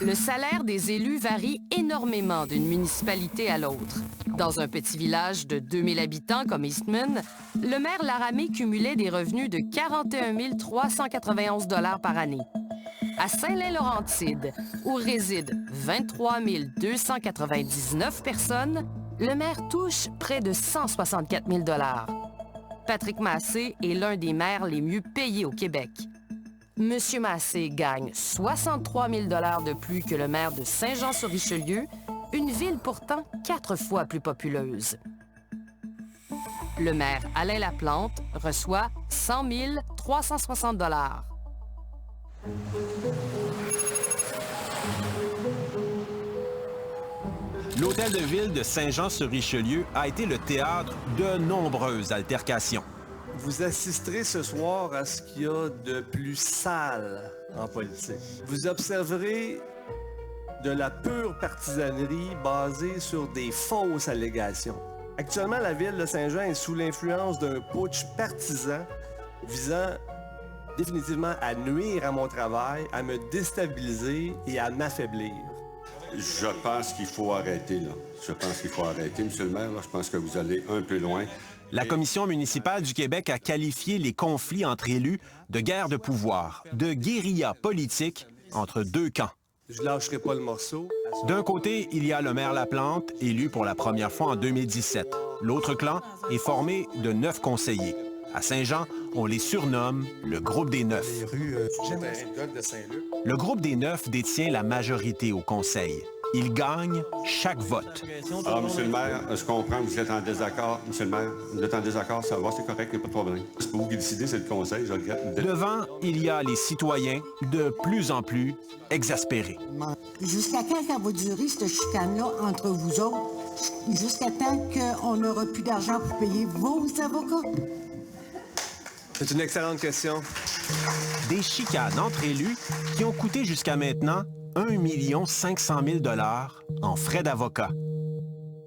Le salaire des élus varie énormément d'une municipalité à l'autre. Dans un petit village de 2000 habitants comme Eastman, le maire Laramé cumulait des revenus de 41 391 $ par année. À Saint-Lin-Laurentide, où résident 23 299 personnes, le maire touche près de 164 000 $. Patrick Massé est l'un des maires les mieux payés au Québec. Monsieur Massé gagne 63 000 $ de plus que le maire de Saint-Jean-sur-Richelieu, une ville pourtant 4 fois plus populeuse. Le maire Alain Laplante reçoit 100 360 $. L'hôtel de ville de Saint-Jean-sur-Richelieu a été le théâtre de nombreuses altercations. Vous assisterez ce soir à ce qu'il y a de plus sale en politique. Vous observerez de la pure partisanerie basée sur des fausses allégations. Actuellement, la ville de Saint-Jean est sous l'influence d'un putsch partisan visant définitivement à nuire à mon travail, à me déstabiliser et à m'affaiblir. Je pense qu'il faut arrêter, là. Je pense qu'il faut arrêter, M. le maire. Là. Je pense que vous allez un peu loin. La Commission municipale du Québec a qualifié les conflits entre élus de guerre de pouvoir, de guérilla politique entre deux camps. Je lâcherai pas le morceau. D'un côté, il y a le maire Laplante, élu pour la première fois en 2017. L'autre clan est formé de 9 conseillers. À Saint-Jean, on les surnomme le groupe des 9. Le groupe des 9 détient la majorité au conseil. Il gagne chaque vote. Alors, M. le maire, je comprends que vous êtes en désaccord. M. le maire, vous êtes en désaccord, ça va, c'est correct, il n'y a pas de problème. C'est pas vous qui décidez, c'est le conseil, je regrette. Devant, il y a les citoyens de plus en plus exaspérés. Jusqu'à quand ça va durer, cette chicane-là, entre vous autres? Jusqu'à temps qu'on n'aura plus d'argent pour payer vos avocats? C'est une excellente question. Des chicanes entre élus qui ont coûté jusqu'à maintenant 1 500 000 $ en frais d'avocat.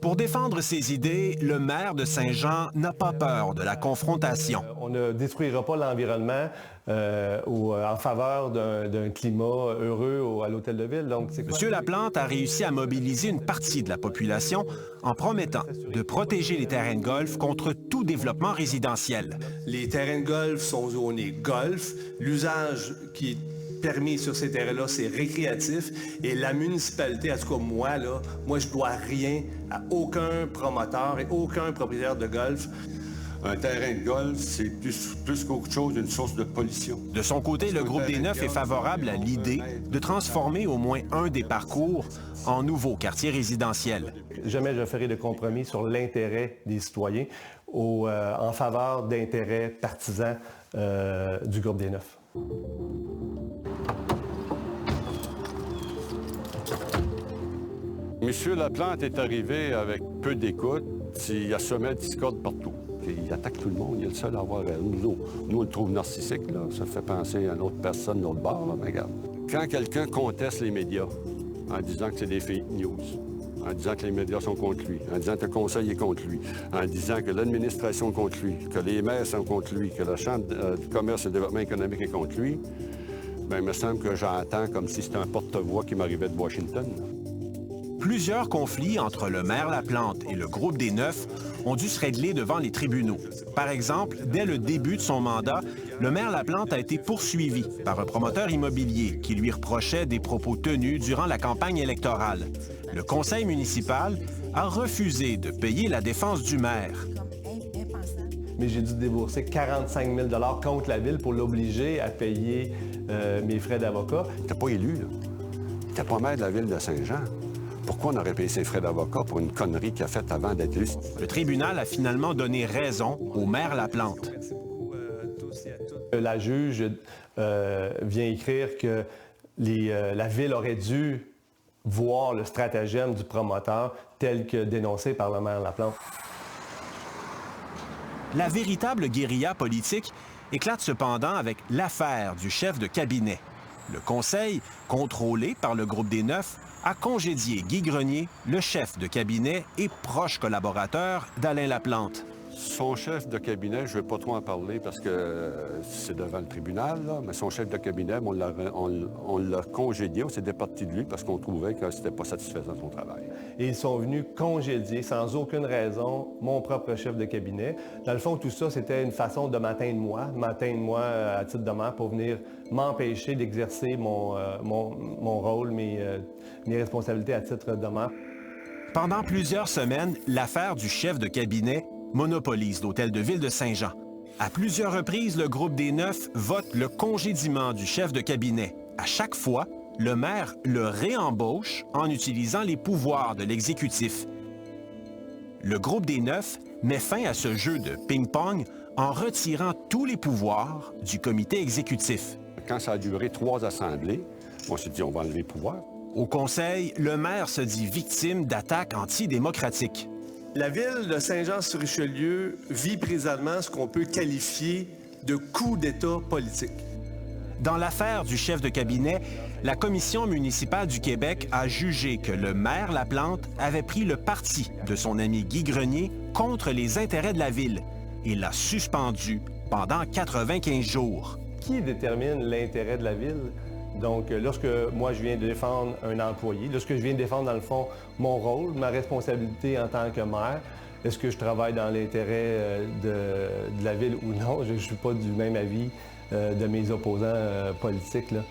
Pour défendre ses idées, le maire de Saint-Jean n'a pas peur de la confrontation. On ne détruira pas l'environnement en faveur d'un climat heureux à l'hôtel de ville. Donc, M. Laplante a réussi à mobiliser une partie de la population en promettant de protéger les terrains de golf contre tout développement résidentiel. Les terrains de golf sont zonés golf. L'usage qui est permis sur ces terrains-là, c'est récréatif. Et la municipalité, en tout cas moi, je dois rien à aucun promoteur et aucun propriétaire de golf. Un terrain de golf, c'est plus qu'autre chose une source de pollution. De son côté, le groupe des 9 est favorable à l'idée de transformer au moins un des parcours en nouveau quartier résidentiel. Jamais je ferai de compromis sur l'intérêt des citoyens en faveur d'intérêts partisans du groupe des 9. Monsieur Laplante est arrivé avec peu d'écoute. Il a semé la discorde partout. Il attaque tout le monde. Il est le seul à avoir... Nous, on le trouve narcissique, là. Ça fait penser à une autre personne, l'autre bord, là. Mais regarde. Quand quelqu'un conteste les médias en disant que c'est des fake news, en disant que les médias sont contre lui, en disant que le conseil est contre lui, en disant que l'administration est contre lui, que les maires sont contre lui, que la Chambre du commerce et du développement économique est contre lui, bien, il me semble que j'entends comme si c'était un porte-voix qui m'arrivait de Washington. Plusieurs conflits entre le maire Laplante et le groupe des 9 ont dû se régler devant les tribunaux. Par exemple, dès le début de son mandat, le maire Laplante a été poursuivi par un promoteur immobilier qui lui reprochait des propos tenus durant la campagne électorale. Le conseil municipal a refusé de payer la défense du maire. Mais j'ai dû débourser 45 000 $ contre la ville pour l'obliger à payer mes frais d'avocat. T'es pas élu, là. T'es pas maire de la ville de Saint-Jean. Pourquoi on aurait payé ses frais d'avocat pour une connerie qu'il a faite avant d'être élu? Le tribunal a finalement donné raison au maire Laplante. La juge vient écrire que la ville aurait dû voir le stratagème du promoteur tel que dénoncé par le maire Laplante. La véritable guérilla politique éclate cependant avec l'affaire du chef de cabinet. Le conseil, contrôlé par le groupe des 9, a congédié Guy Grenier, le chef de cabinet et proche collaborateur d'Alain Laplante. Son chef de cabinet, je ne vais pas trop en parler parce que c'est devant le tribunal, là, mais son chef de cabinet, on l'a congédié, on s'est départi de lui parce qu'on trouvait que c'était pas satisfaisant son travail. Et ils sont venus congédier, sans aucune raison, mon propre chef de cabinet. Dans le fond, tout ça, c'était une façon de m'atteindre moi à titre de maire pour venir m'empêcher d'exercer mon rôle, mes responsabilités à titre de maire. Pendant plusieurs semaines, l'affaire du chef de cabinet monopolise l'hôtel de ville de Saint-Jean. À plusieurs reprises, le groupe des 9 vote le congédiement du chef de cabinet. À chaque fois, le maire le réembauche en utilisant les pouvoirs de l'exécutif. Le groupe des 9 met fin à ce jeu de ping-pong en retirant tous les pouvoirs du comité exécutif. Quand ça a duré 3 assemblées, on s'est dit on va enlever les pouvoirs. Au conseil, le maire se dit victime d'attaques antidémocratiques. La ville de Saint-Jean-sur-Richelieu vit présentement ce qu'on peut qualifier de coup d'État politique. Dans l'affaire du chef de cabinet, la Commission municipale du Québec a jugé que le maire Laplante avait pris le parti de son ami Guy Grenier contre les intérêts de la ville et l'a suspendu pendant 95 jours. Qui détermine l'intérêt de la ville? Donc, lorsque moi, je viens de défendre un employé, lorsque je viens de défendre, dans le fond, mon rôle, ma responsabilité en tant que maire, est-ce que je travaille dans l'intérêt de la ville ou non? Je ne suis pas du même avis de mes opposants politiques, là.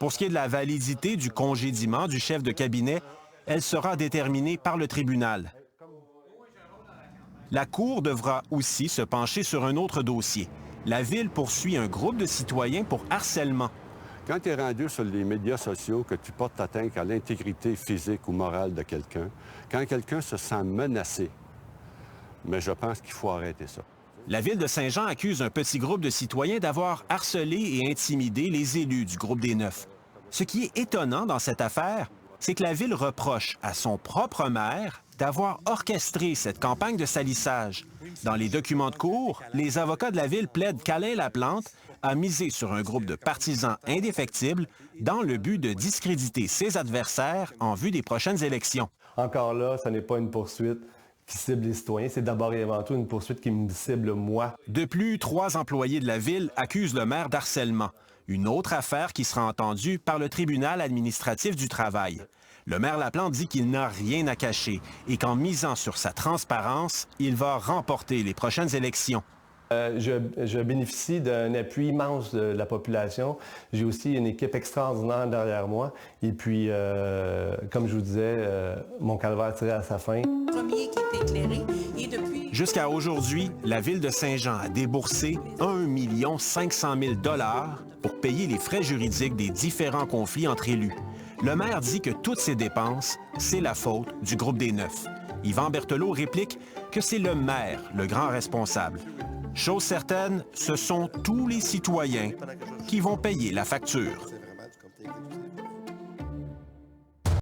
Pour ce qui est de la validité du congédiement du chef de cabinet, elle sera déterminée par le tribunal. La Cour devra aussi se pencher sur un autre dossier. La Ville poursuit un groupe de citoyens pour harcèlement. Quand tu es rendu sur les médias sociaux, que tu portes atteinte à l'intégrité physique ou morale de quelqu'un, quand quelqu'un se sent menacé, mais je pense qu'il faut arrêter ça. La Ville de Saint-Jean accuse un petit groupe de citoyens d'avoir harcelé et intimidé les élus du groupe des 9. Ce qui est étonnant dans cette affaire, c'est que la Ville reproche à son propre maire d'avoir orchestré cette campagne de salissage. Dans les documents de cour, les avocats de la Ville plaident qu'Alain Laplante a misé sur un groupe de partisans indéfectibles dans le but de discréditer ses adversaires en vue des prochaines élections. Encore là, ce n'est pas une poursuite qui cible les citoyens, c'est d'abord et avant tout une poursuite qui me cible moi. De plus, 3 employés de la Ville accusent le maire d'harcèlement. Une autre affaire qui sera entendue par le tribunal administratif du travail. Le maire Laplante dit qu'il n'a rien à cacher et qu'en misant sur sa transparence, il va remporter les prochaines élections. Je bénéficie d'un appui immense de la population. J'ai aussi une équipe extraordinaire derrière moi. Et puis, comme je vous disais, mon calvaire tirait à sa fin. Premier qui est éclairé et depuis... Jusqu'à aujourd'hui, la Ville de Saint-Jean a déboursé 1 500 000 $ pour payer les frais juridiques des différents conflits entre élus. Le maire dit que toutes ces dépenses, c'est la faute du groupe des 9. Yvan Berthelot réplique que c'est le maire le grand responsable. Chose certaine, ce sont tous les citoyens qui vont payer la facture.